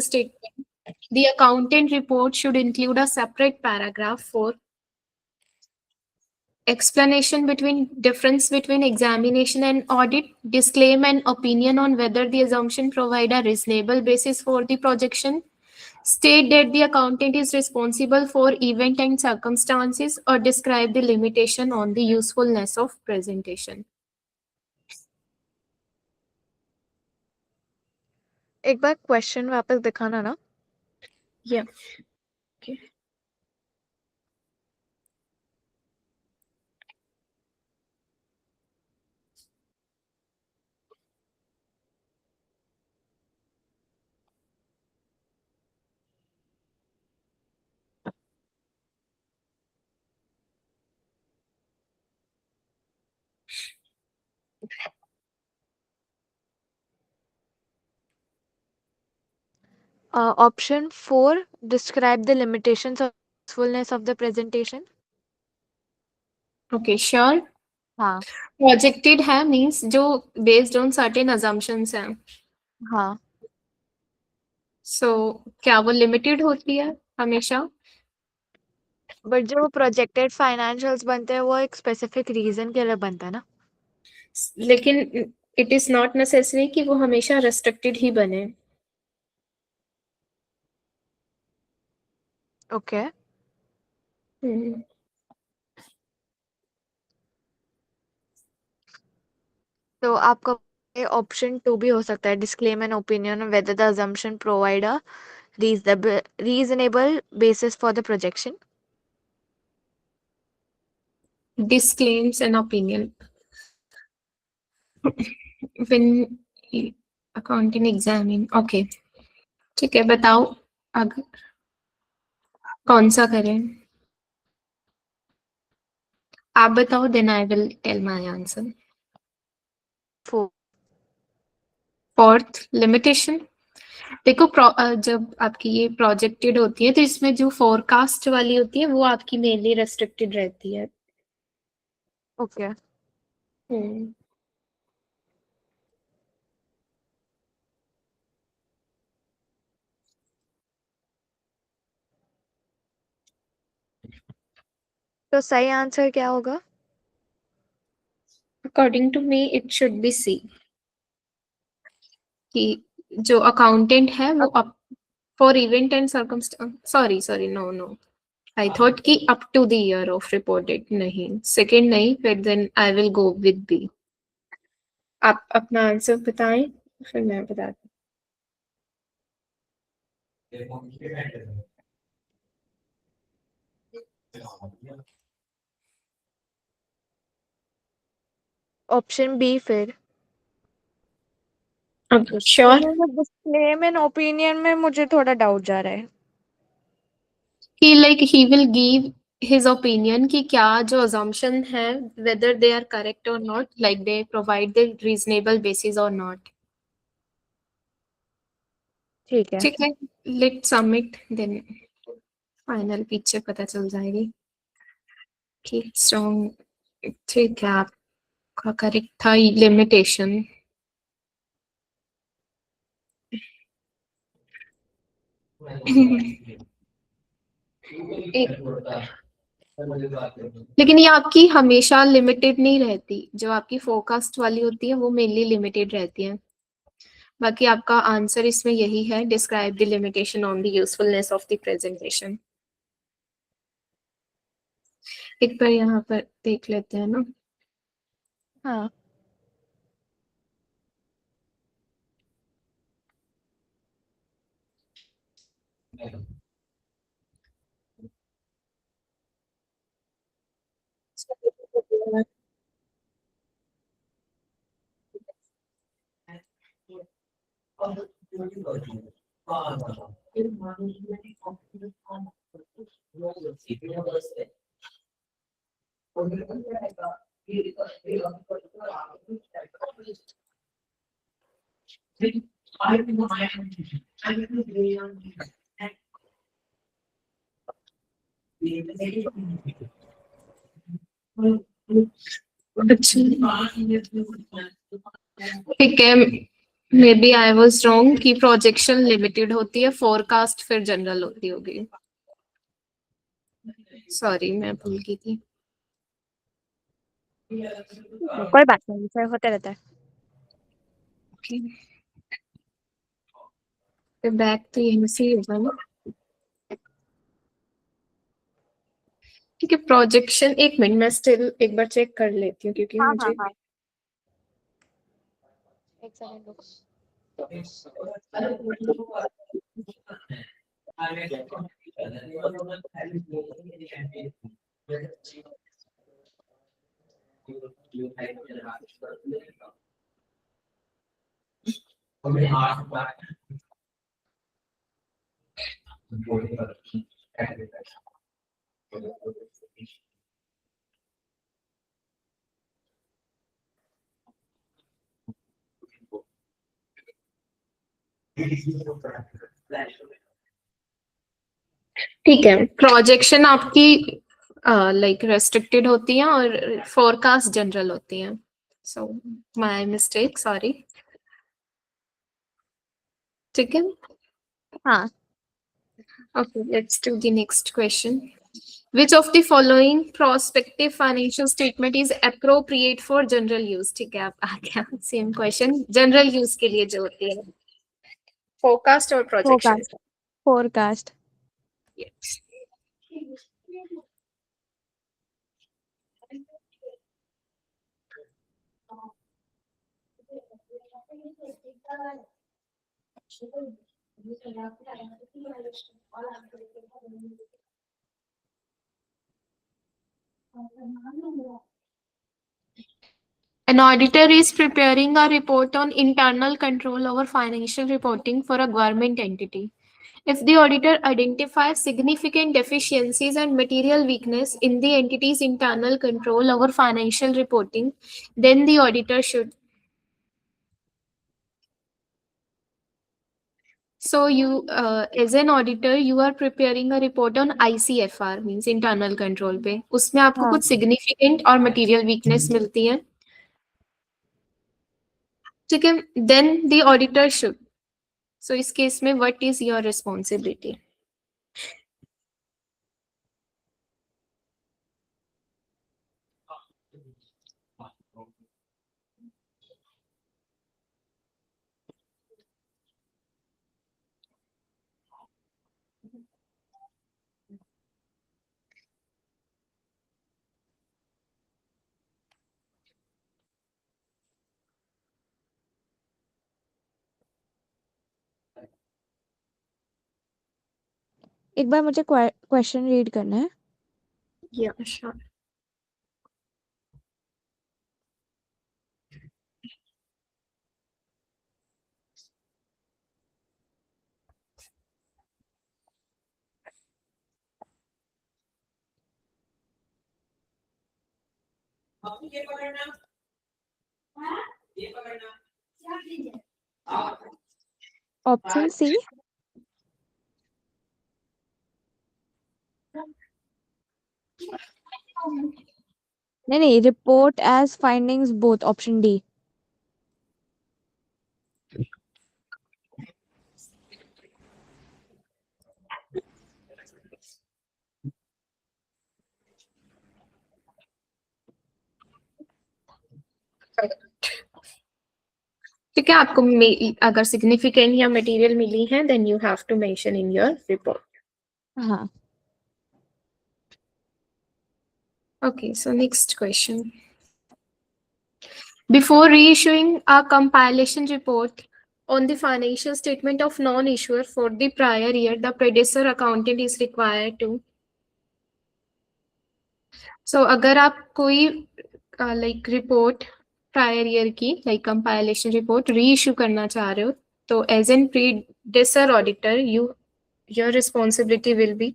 statement. The accountant report should include a separate paragraph for explanation between difference between examination and audit, disclaim an opinion on whether the assumption provide a reasonable basis for the projection, state that the accountant is responsible for event and circumstances, or describe the limitation on the usefulness of presentation. एक बार question वापस दिखाना ना. Yeah. Okay. Option 4, describe the limitations of usefulness of the presentation. Okay, sure. हाँ. Projected है means जो based on certain assumptions हैं. हाँ. So क्या वो limited होती है हमेशा? बट जो प्रोजेक्टेड फाइनेंशियल्स बनते हैं वो एक स्पेसिफिक रीजन के लिए बनता है ना. लेकिन it is not necessary कि वो हमेशा restricted ही बने. ओके. तो आपका ऑप्शन 2 भी हो सकता है, disclaim an opinion whether the assumption provide a reasonable basis for the projection. Disclaims an opinion when accounting examine. Okay, ठीक है, बताओ अगर कौन सा करें. आप बताओ, then I will tell my answer. 4. Fourth, limitation. देखो जब आपकी ये प्रोजेक्टेड होती है तो इसमें जो फोरकास्ट वाली होती है वो आपकी मेनली रेस्ट्रिक्टेड रहती है. ओके. तो सही आंसर क्या होगा? According to me it should be C, कि जो अकाउंटेंट है वो for event and circumstance, sorry no I thought कि up to the year of reported. नहीं, सेकंड नहीं, फिर then I will go with B. आप अपना आंसर बताएं फिर मैं बताती ऑप्शन बी फिर. हूँ. श्योर डिस्क्लेम एन ओपिनियन में मुझे थोड़ा डाउट जा रहा है. कि like he will give his opinion कि क्या जो assumption है whether they are correct or not, like they provide the reasonable basis or not. ठीक है. ठीक है, let's submit then final picture पता चल जाएगी कि स्ट्रॉन्ग. ठीक है, आपका करेक्ट था लिमिटेशन. लेकिन ये आपकी हमेशा लिमिटेड नहीं रहती, जो आपकी फोरकास्ट वाली होती है वो मेनली लिमिटेड रहती है. बाकी आपका आंसर इसमें यही है, describe the limitation on the usefulness of the presentation. एक बार यहाँ पर देख लेते हैं ना. हाँ. ठीक है, maybe I was wrong कि प्रोजेक्शन लिमिटेड होती है, फोरकास्ट फिर जनरल होती होगी। सॉरी, मैं भूल गई थी। कोई बात नहीं, सर होते रहता है। बैक तो यहीं से ही होगा ना। ठीक है, प्रोजेक्शन, एक मिनट मैं स्टिल एक बार चेक कर लेती हूँ क्योंकि हाँ हाँ मुझे हाँ, एक सेकंड रुको। ठीक है, प्रोजेक्शन आपकी लाइक रेस्ट्रिक्टेड होती है और फोरकास्ट जनरल होती है। So my mistake, sorry. ठीक है, हाँ, okay, let's do the next question. Which of the following prospective financial statement is appropriate for general use? ठीक है, आप आ गया सेम क्वेश्चन, जनरल यूज के लिए जो होती है, फोरकास्ट और projection. Forecast. Forecast. Yes. An auditor is preparing a report on internal control over financial reporting for a government entity. If the auditor identifies significant deficiencies and material weakness in the entity's internal control over financial reporting, then the auditor should. So you, as an auditor, you are preparing a report on ICFR, means internal control पे. उसमें आपको हाँ, कुछ significant और material weakness मिलती है. ठीक है, then the auditor should. So इस केस में what is your responsibility? एक बार मुझे क्वेश्चन रीड करना है। Yeah, sure. Option C. नहीं नहीं, report as findings both, option D. ठीक है, आपको अगर सिग्निफिकेंट या मटेरियल मिली है then you have to mention in your report. हाँ, Okay, so next question. Before reissuing a compilation report on the financial statement of non-issuer for the prior year, the predecessor accountant is required to. So अगर आप कोई like report prior year की like compilation report reissue करना चाह रहे हो, तो as an predecessor auditor, your responsibility will be.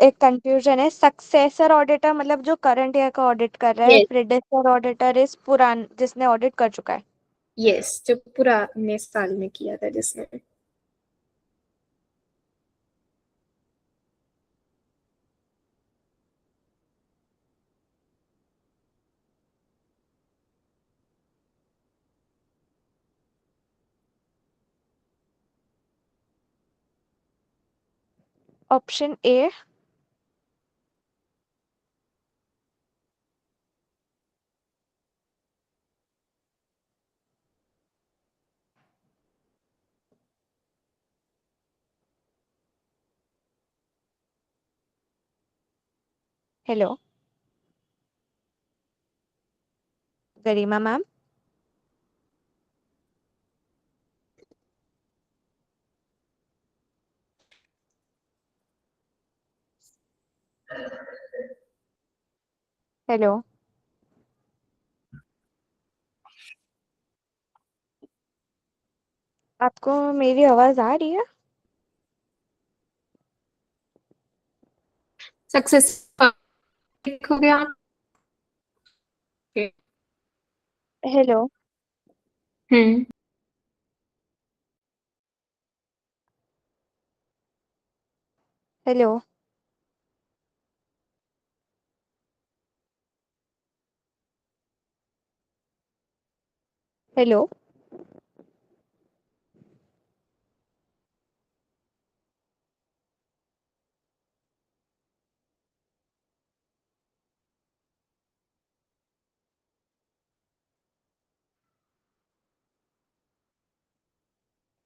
एक कंफ्यूजन है। सक्सेसर ऑडिटर मतलब जो करंट ईयर का ऑडिट कर रहा है, Yes. प्रेडेसर ऑडिटर इज पुरान जिसने ऑडिट कर चुका है। Yes, जो पुराने साल में किया था जिसने. Option A. Hello Garima ma'am. Hello आपको मेरी आवाज आ रही है? सक्सेस हो गया। Hello hmm. Hello hello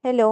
hello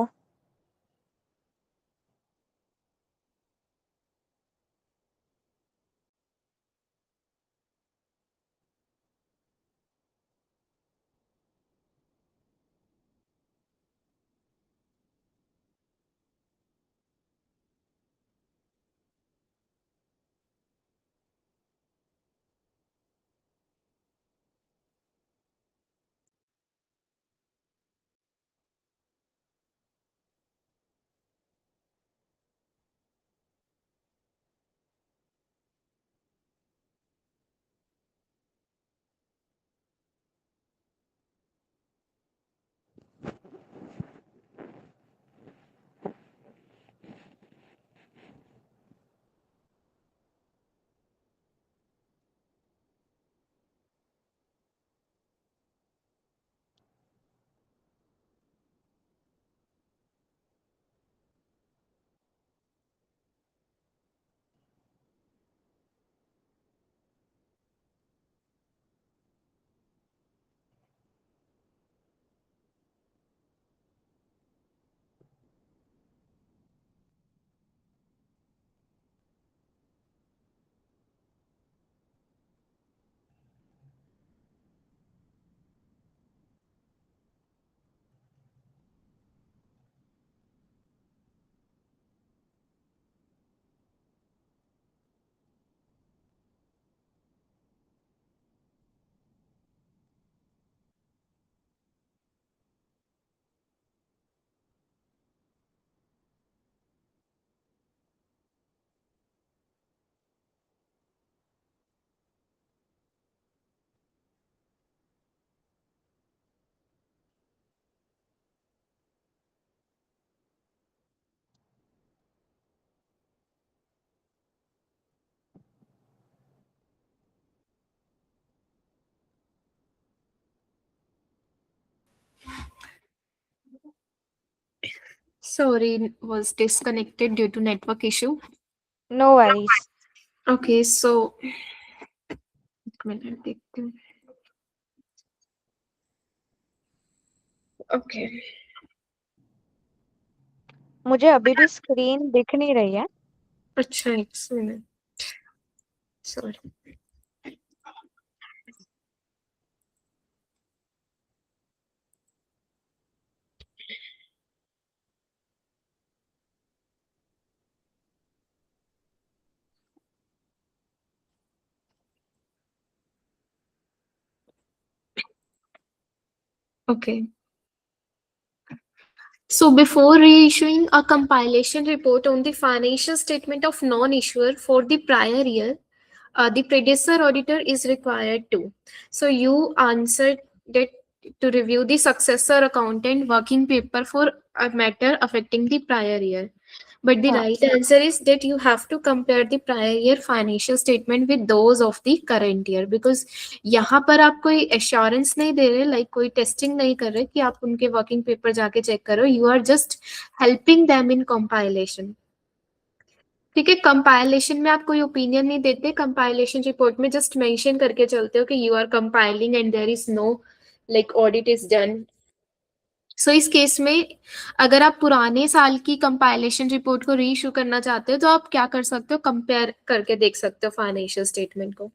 Sorry, was disconnected due to network issue. No worries. Okay, so एक मिनट देखती हूँ. Okay. मुझे अभी भी स्क्रीन दिख नहीं रही है। अच्छा, एक minute. Sorry. Okay. So before reissuing a compilation report on the financial statement of non-issuer for the prior year, the predecessor auditor is required to. So you answered that to review the successor accountant working paper for a matter affecting the prior year. But the हाँ right answer is that you have to compare the prior year financial statement with those of the current year, because यहाँ पर आप कोई assurance नहीं दे रहे, like कोई testing नहीं कर रहे कि आप उनके working paper जाके check करो. You are just helping them in compilation. ठीक है, कंपाइलेशन में आप कोई ओपिनियन नहीं देते, कंपाइलेशन रिपोर्ट में जस्ट मेंशन करके चलते हो कि you are compiling and there is no like audit is done. So इस केस में अगर आप पुराने साल की कंपाइलेशन रिपोर्ट को री इशू करना चाहते हो तो आप क्या कर सकते हो, कंपेयर करके देख सकते हो फाइनेंशियल स्टेटमेंट को।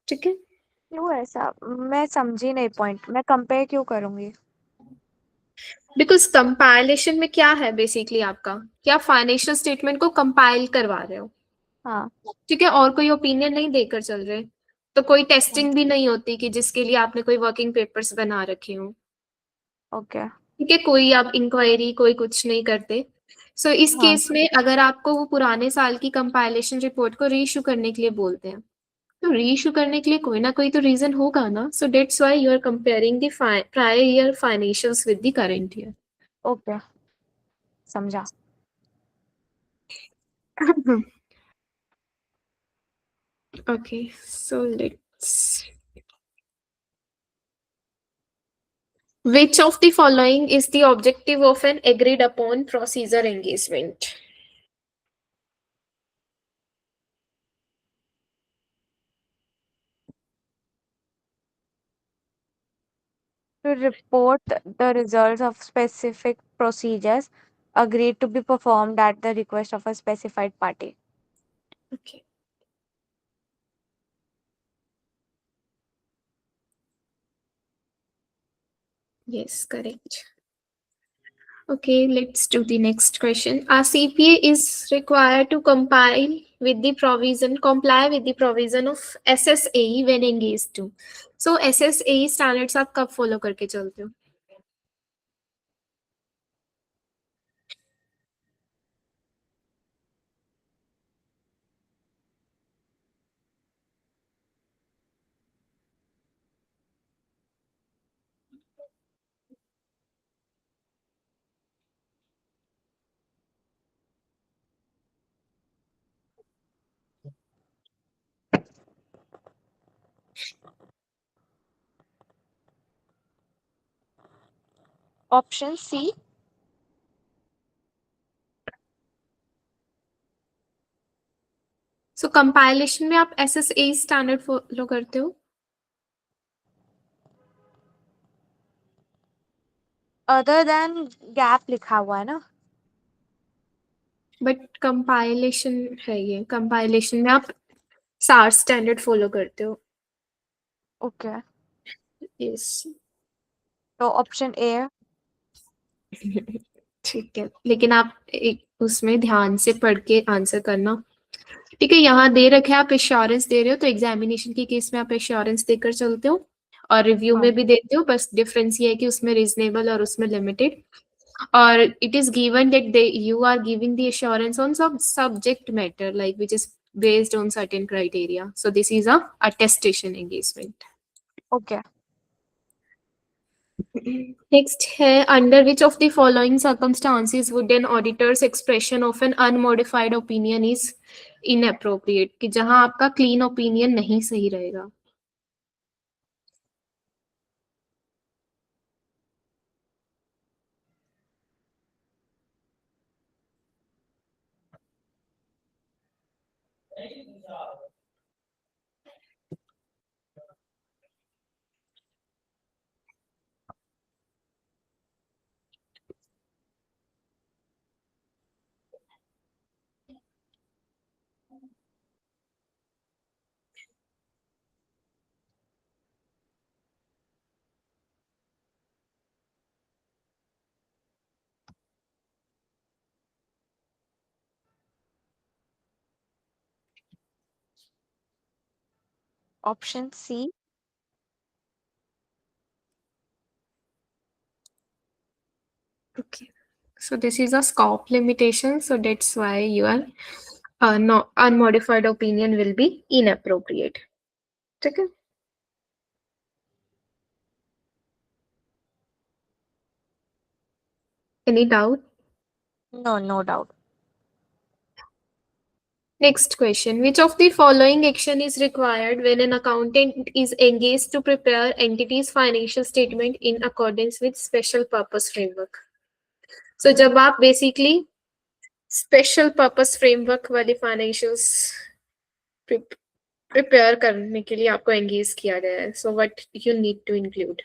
ठीक है, क्यों ऐसा? मैं समझी नहीं पॉइंट, मैं कंपेयर क्यों करूंगी? बिकॉज कंपाइलेशन में क्या है बेसिकली आपका, कि आप फाइनेंशियल स्टेटमेंट को कंपाइल करवा रहे हो। हाँ। ठीक है, और कोई ओपिनियन नहीं देकर चल रहे, तो कोई हाँ, टेस्टिंग भी नहीं होती कि जिसके लिए आपने कोई वर्किंग पेपर्स बना रखे हो। ओके। ठीक है, कोई आप इंक्वायरी कोई कुछ नहीं करते। सो इस हाँ, केस में अगर आपको वो पुराने साल की कंपाइलेशन रिपोर्ट को रीइशू करने के लिए बोलते हैं, तो रीइशू करने के लिए कोई ना कोई तो रीजन होगा ना। So that's why you are comparing the prior year financials with the current year. Okay, समझा। Okay, so let's. Which of the following is the objective of an agreed upon procedure engagement? To report the results of specific procedures agreed to be performed at the request of a specified party. Okay. Yes, correct. Okay, let's do the next question. A CPA is required to comply with the provision of SSAE when engaged to. So SSAE standards आप कब follow करके चलते हो? Option C. So compilation में आप SSAE standard follow करते हो? Other than gap लिखा हुआ है ना? बट कंपाइलेशन है, ये कंपाइलेशन में आप सार स्टैंडर्ड फॉलो करते हो। Okay, yes. तो ऑप्शन ए है। ठीक है, लेकिन आप एक उसमें ध्यान से पढ़ के आंसर करना। ठीक है, यहाँ दे रखे आप एश्योरेंस दे रहे हो, तो एग्जामिनेशन के केस में आप एश्योरेंस देकर चलते हो और रिव्यू हाँ, में भी देते हो, बस डिफरेंस ये है कि उसमें रीजनेबल और उसमें लिमिटेड। और it is given that they you are giving the assurance on some subject matter like which is based on certain criteria, so this is a attestation engagement. Okay. Next है, under which of the following circumstances would an auditor's expression of an unmodified opinion is inappropriate, कि जहां आपका clean opinion नहीं सही रहेगा। Option C. Okay, so this is a scope limitation, so that's why your no unmodified opinion will be inappropriate. ठीक है, any doubt? No, no doubt. Next question. Which of the following action is required when an accountant is engaged to prepare entity's financial statement in accordance with special purpose framework? So जब आप basically special purpose framework वाली financials prepare करने के लिए आपको engage किया गया है. So what you need to include.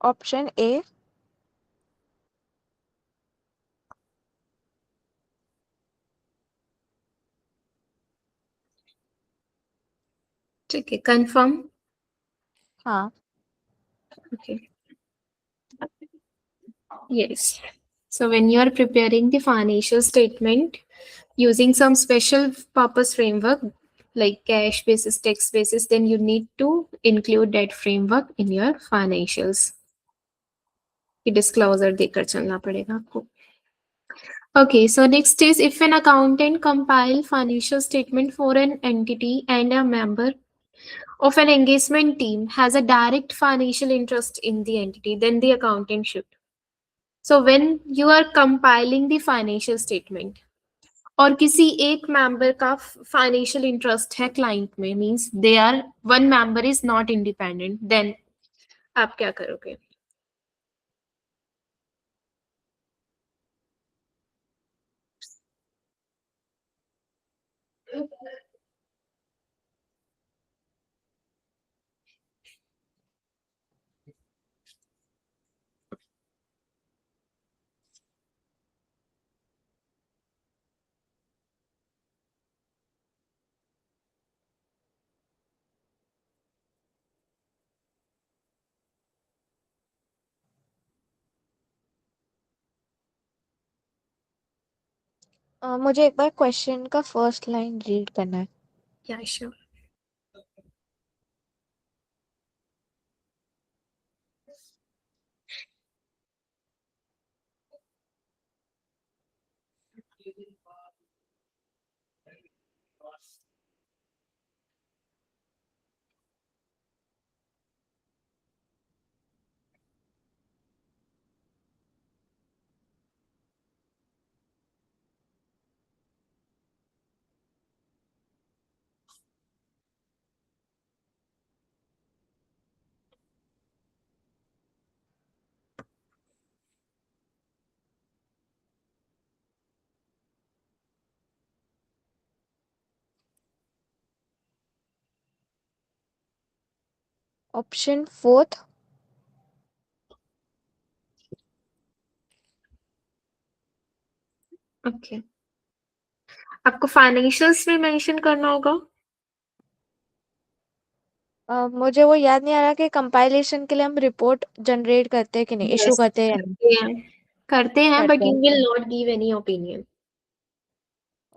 Option A. ठीक है, कंफर्म. हाँ. Okay. Yes. So when you are preparing the financial statement using some special purpose framework like cash basis, tax basis, then you need to include that framework in your financials. ये disclosure देकर चलना पड़ेगा आपको. Okay, so next is if an accountant compile financial statement for an entity and a member of an engagement team has a direct financial interest in the entity, then the accountant should. So when you are compiling the financial statement और किसी एक member का financial interest है client में, means they are one member is not independent, then आप क्या करोगे? मुझे एक बार क्वेश्चन का फर्स्ट लाइन रीड करना है. Yeah, sure. Option fourth. Okay. आपको financials में mention करना होगा. मुझे वो याद नहीं आ रहा कि कंपाइलेशन के लिए हम रिपोर्ट जनरेट करते हैं कि नहीं, इशू Yes, करते हैं या नहीं. करते हैं, but करते you हैं. will not give any opinion.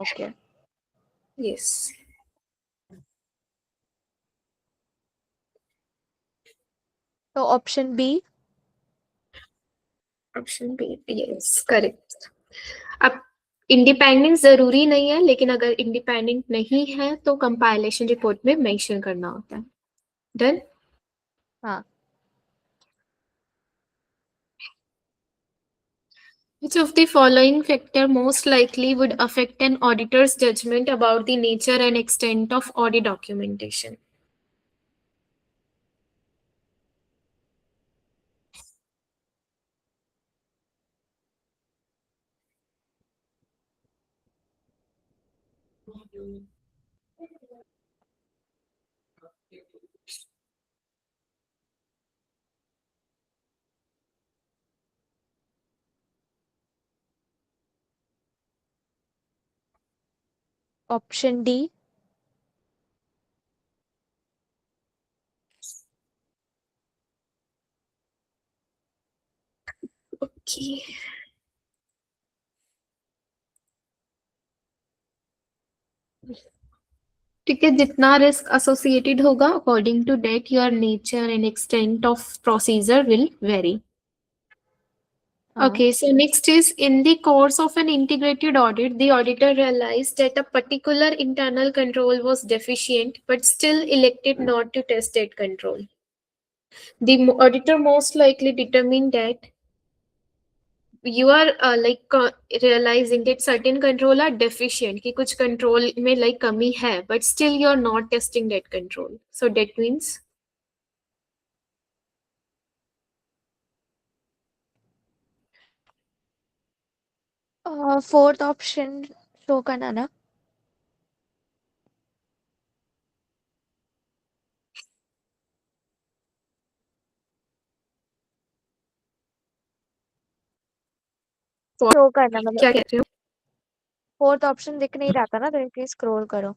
Okay. Yes. तो option B. Option B, yes correct. अब इंडिपेंडेंस जरूरी नहीं है, लेकिन अगर इंडिपेंडेंट नहीं है तो कंपाइलेशन रिपोर्ट में मेंशन करना होता है. डन. हाँ. Which of the following factor most likely would affect an auditor's judgment about the nature and extent of audit documentation? Option D. Okay. ठीक है, जितना रिस्क एसोसिएटेड होगा according to that your nature and extent of procedure will vary. Okay, so next is in the course of an integrated audit, the auditor realized that a particular internal control was deficient but still elected not to test that control. The auditor most likely determined that you are realizing that certain control are deficient कि कुछ control में like कमी है but still you are not testing that control. So that means fourth option show करना ना. Show करना मतलब क्या कह रहे हो? फोर्थ ऑप्शन दिख नहीं रहा था ना, तो इसलिए स्क्रॉल करो.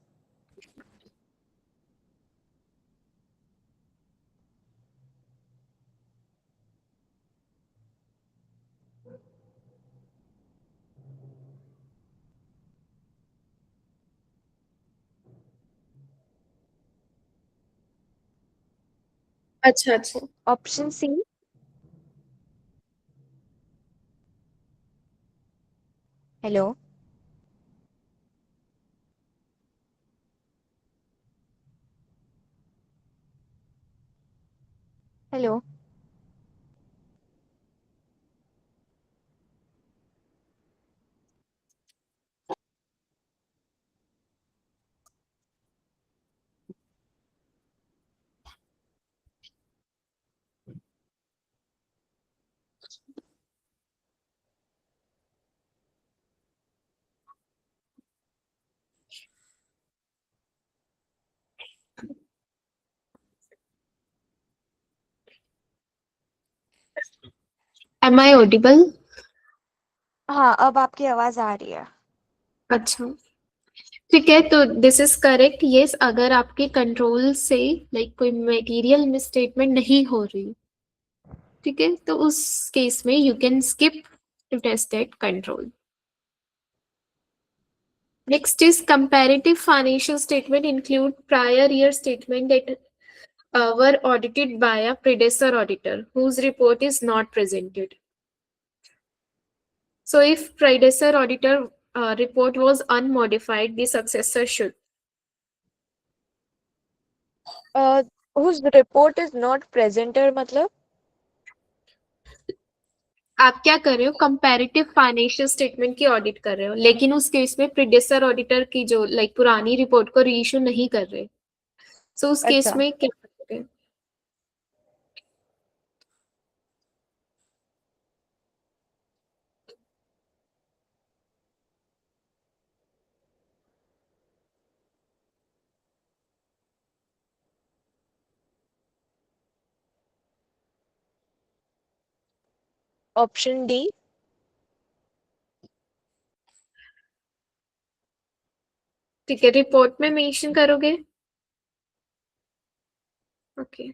अच्छा अच्छा. Option C. Hello. Hello. Am I audible? हाँ, अब आपकी आवाज आ रही है. अच्छा ठीक है, तो दिस इज करेक्ट. यस, अगर आपके कंट्रोल से लाइक कोई मटेरियल मिसस्टेटमेंट नहीं हो रही, ठीक है, तो उस केस में you can skip to test that control. Next is comparative financial statement include prior year statement that were audited by a predecessor auditor whose report is not presented. So if predecessor auditor report was unmodified, the successor should. whose report is not presenter मतलब. आप क्या कर रहे हो, comparative financial statement की audit कर रहे हो, लेकिन उस केस में प्रीडेसर ऑडिटर की जो लाइक पुरानी रिपोर्ट को रीइश्यू नहीं कर रहे. सो उस केस अच्छा. में क्या करोगे? Option D. ठीक है, रिपोर्ट में मेंशन करोगे. ओके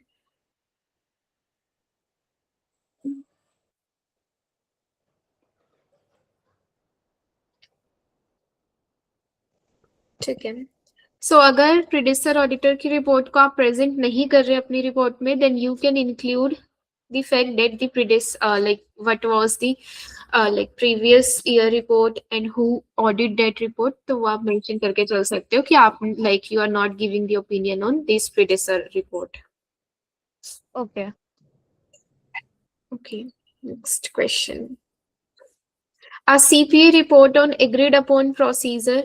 ठीक है. सो अगर प्रीडेसर ऑडिटर की रिपोर्ट को आप प्रेजेंट नहीं कर रहे अपनी रिपोर्ट में, then you can include the fact that the previous like what was the like previous year report and who audit that report, तो वो आप मेंशन करके चल सकते हो कि आप like you are not giving the opinion on this predecessor report. Okay. Okay, next question. A CPA report on agreed upon procedure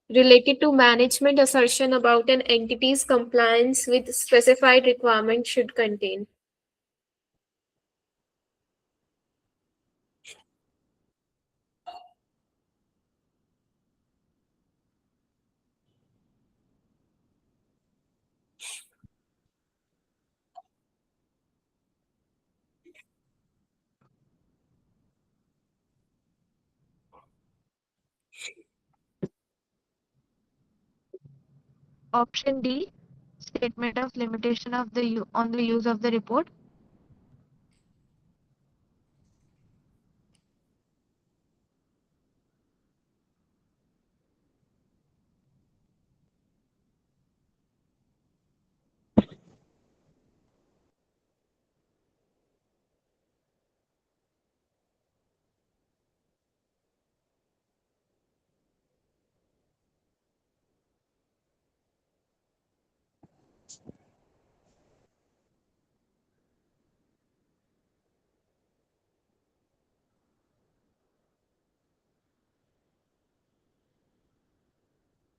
related to management assertion about an entity's compliance with specified requirements should contain. Option D. Statement of limitation of the on the use of the report.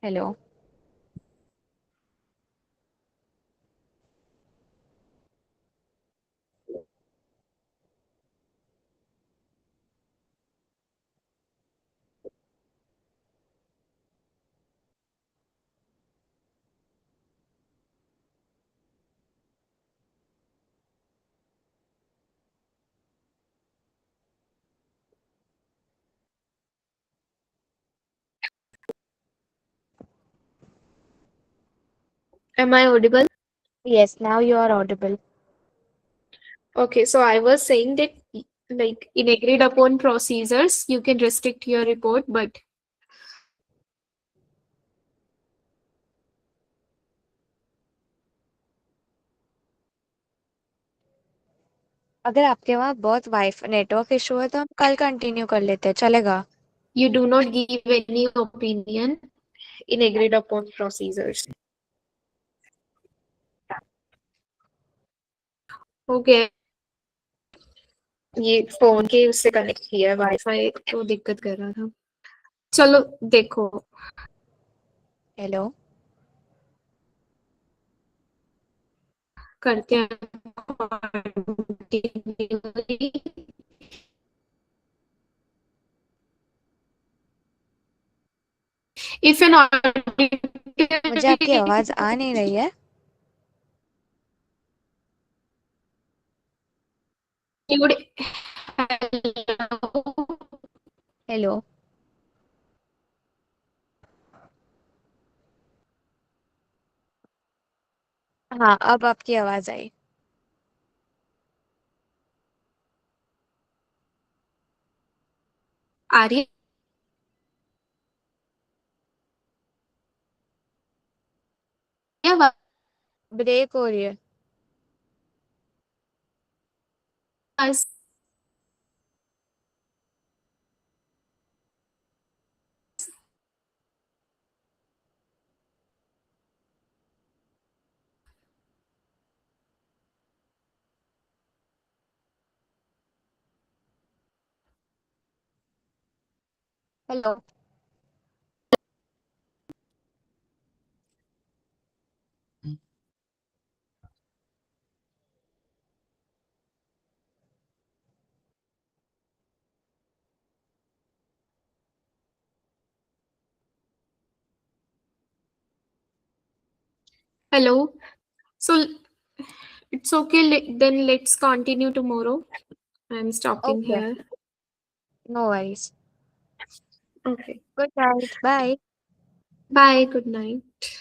Hello. Am I audible? Yes, now you are audible. Okay, so I was saying that like in agreed upon procedures, you can restrict your report, but अगर आपके वहाँ बहुत wifi network issue है तो हम कल continue कर लेते हैं, चलेगा? you do not give any opinion in agreed upon procedures. Okay, ये फोन के उससे कनेक्ट किया है, वाईफाई तो दिक्कत कर रहा था। चलो देखो, हेलो। करते हैं continually. If an मुझे आपकी auditive आवाज आ नहीं रही है। would hello. हाँ, अब आपकी आवाज आई। आ रही है आवाज? ब्रेक हो रही है। Hello. Hello. So it's okay. Then let's continue tomorrow. I'm stopping okay, here. No worries. Okay. Good night, bye. Bye. Good night.